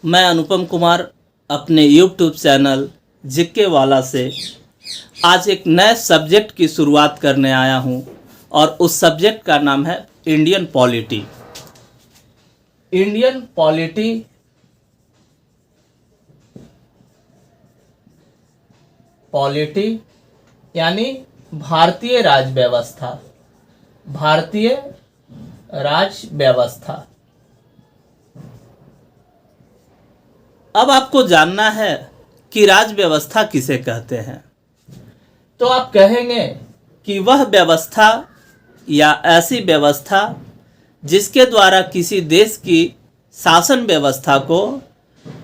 मैं अनुपम कुमार अपने YouTube channel जिक्के वाला से आज एक नए सब्जेक्ट की शुरुआत करने आया हूं और उस सब्जेक्ट का नाम है इंडियन पॉलिटी। इंडियन पॉलिटी यानी भारतीय राज व्यवस्था। भारतीय राज व्यवस्था। अब आपको जानना है कि राज व्यवस्था किसे कहते हैं। तो आप कहेंगे कि वह व्यवस्था या ऐसी व्यवस्था जिसके द्वारा किसी देश की शासन व्यवस्था को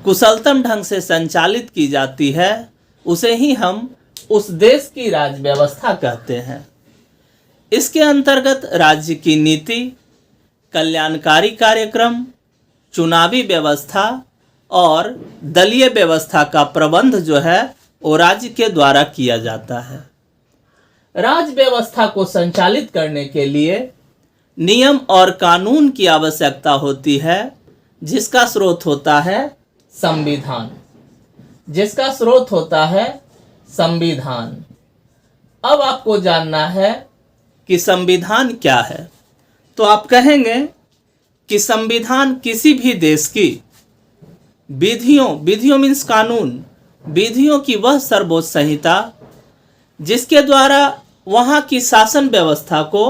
कुशलतम ढंग से संचालित की जाती है, उसे ही हम उस देश की राज व्यवस्था कहते हैं। इसके अंतर्गत राज्य की नीति, कल्याणकारी कार्यक्रम, चुनावी व्यवस्था और दलीय व्यवस्था का प्रबंध जो है वो राज्य के द्वारा किया जाता है। राज व्यवस्था को संचालित करने के लिए नियम और कानून की आवश्यकता होती है, जिसका स्रोत होता है संविधान। जिसका स्रोत होता है संविधान। अब आपको जानना है कि संविधान क्या है। तो आप कहेंगे कि संविधान किसी भी देश की विधियों मीन्स कानून, विधियों की वह सर्वोच्च संहिता जिसके द्वारा वहाँ की शासन व्यवस्था को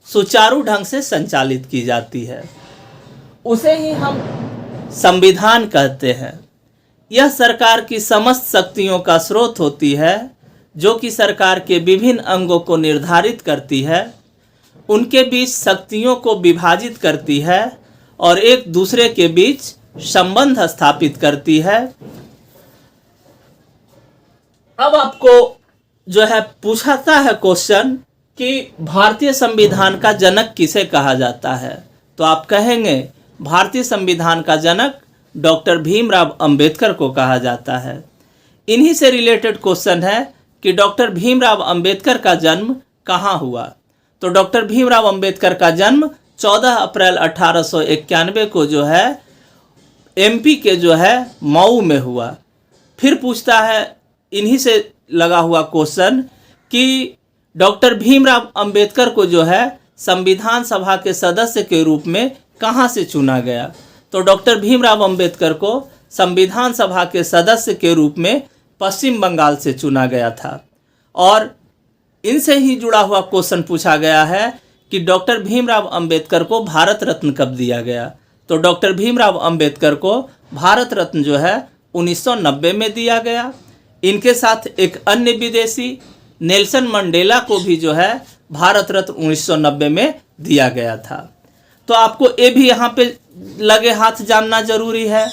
सुचारू ढंग से संचालित की जाती है, उसे ही हम संविधान कहते हैं। यह सरकार की समस्त शक्तियों का स्रोत होती है, जो कि सरकार के विभिन्न अंगों को निर्धारित करती है, उनके बीच शक्तियों को विभाजित करती है और एक दूसरे के बीच संबंध स्थापित करती है। अब आपको जो है पूछाता है क्वेश्चन कि भारतीय संविधान का जनक किसे कहा जाता है। तो आप कहेंगे भारतीय संविधान का जनक डॉक्टर भीमराव अंबेडकर को कहा जाता है। इन्हीं से रिलेटेड क्वेश्चन है कि डॉक्टर भीमराव अंबेडकर का जन्म कहाँ हुआ। तो डॉक्टर भीमराव अंबेडकर का जन्म 14 अप्रैल 1891 को जो है एमपी के जो है मऊ में हुआ। फिर पूछता है इन्हीं से लगा हुआ क्वेश्चन कि डॉक्टर भीमराव अंबेडकर को जो है संविधान सभा के सदस्य के रूप में कहाँ से चुना गया। तो डॉक्टर भीमराव अंबेडकर को संविधान सभा के सदस्य के रूप में पश्चिम बंगाल से चुना गया था। और इनसे ही जुड़ा हुआ क्वेश्चन पूछा गया है कि डॉक्टर भीमराव अंबेडकर को भारत रत्न कब दिया गया। तो डॉक्टर भीमराव अंबेडकर को भारत रत्न जो है 1990 में दिया गया। इनके साथ एक अन्य विदेशी नेल्सन मंडेला को भी जो है भारत रत्न 1990 में दिया गया था। तो आपको ये भी यहाँ पे लगे हाथ जानना जरूरी है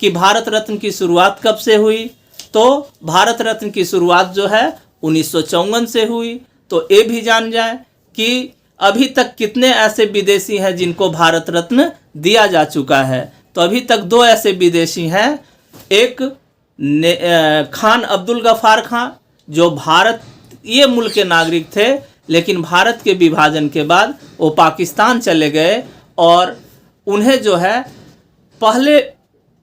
कि भारत रत्न की शुरुआत कब से हुई। तो भारत रत्न की शुरुआत जो है 1954 से हुई। तो ये भी जान जाए कि अभी तक कितने ऐसे विदेशी हैं जिनको भारत रत्न दिया जा चुका है। तो अभी तक 2 ऐसे विदेशी हैं। एक खान अब्दुल गफ्फार खां, जो भारतीय मूल के नागरिक थे, लेकिन भारत के विभाजन के बाद वो पाकिस्तान चले गए और उन्हें जो है पहले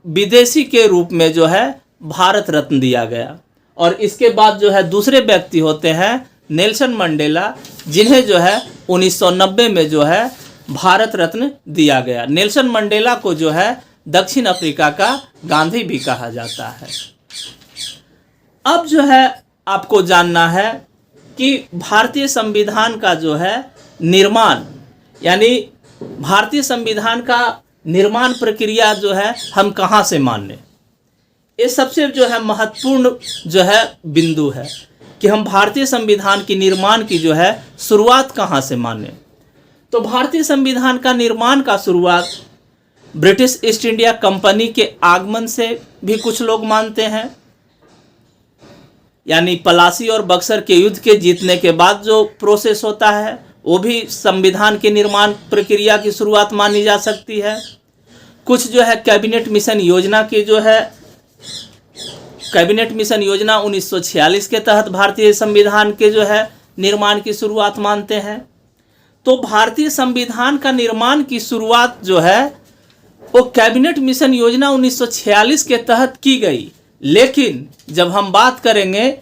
विदेशी के रूप में जो है भारत रत्न दिया गया। और इसके बाद जो है दूसरे व्यक्ति होते हैं नेल्सन मंडेला, जिन्हें जो है 1990 में जो है भारत रत्न दिया गया। नेल्सन मंडेला को जो है दक्षिण अफ्रीका का गांधी भी कहा जाता है। अब जो है आपको जानना है कि भारतीय संविधान का जो है निर्माण, यानी भारतीय संविधान का निर्माण प्रक्रिया जो है हम कहाँ से माने। ये सबसे जो है महत्वपूर्ण जो है बिंदु है कि हम भारतीय संविधान की निर्माण की जो है शुरुआत कहाँ से माने। तो भारतीय संविधान का निर्माण का शुरुआत ब्रिटिश ईस्ट इंडिया कंपनी के आगमन से भी कुछ लोग मानते हैं, यानी पलासी और बक्सर के युद्ध के जीतने के बाद जो प्रोसेस होता है वो भी संविधान के निर्माण प्रक्रिया की शुरुआत मानी जा सकती है। कुछ जो है कैबिनेट मिशन योजना की जो है कैबिनेट मिशन योजना 1946 के तहत भारतीय संविधान के जो है निर्माण की शुरुआत मानते हैं। तो भारतीय संविधान का निर्माण की शुरुआत जो है वो कैबिनेट मिशन योजना 1946 के तहत की गई। लेकिन जब हम बात करेंगे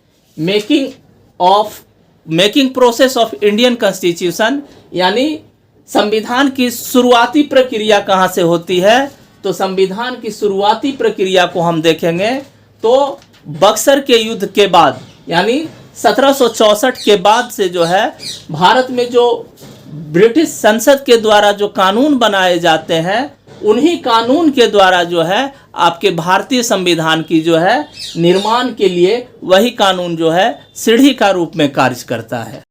making process of Indian constitution, यानी संविधान की शुरुआती प्रक्रिया कहाँ से होती है, तो संविधान की शुरुआती प्रक्रिया को हम देखेंगे तो बक्सर के युद्ध के बाद, यानी 1764 के बाद से जो है भारत में जो ब्रिटिश संसद के द्वारा जो कानून बनाए जाते हैं, उन्हीं कानून के द्वारा जो है आपके भारतीय संविधान की जो है निर्माण के लिए वही कानून जो है सीढ़ी का रूप में कार्य करता है।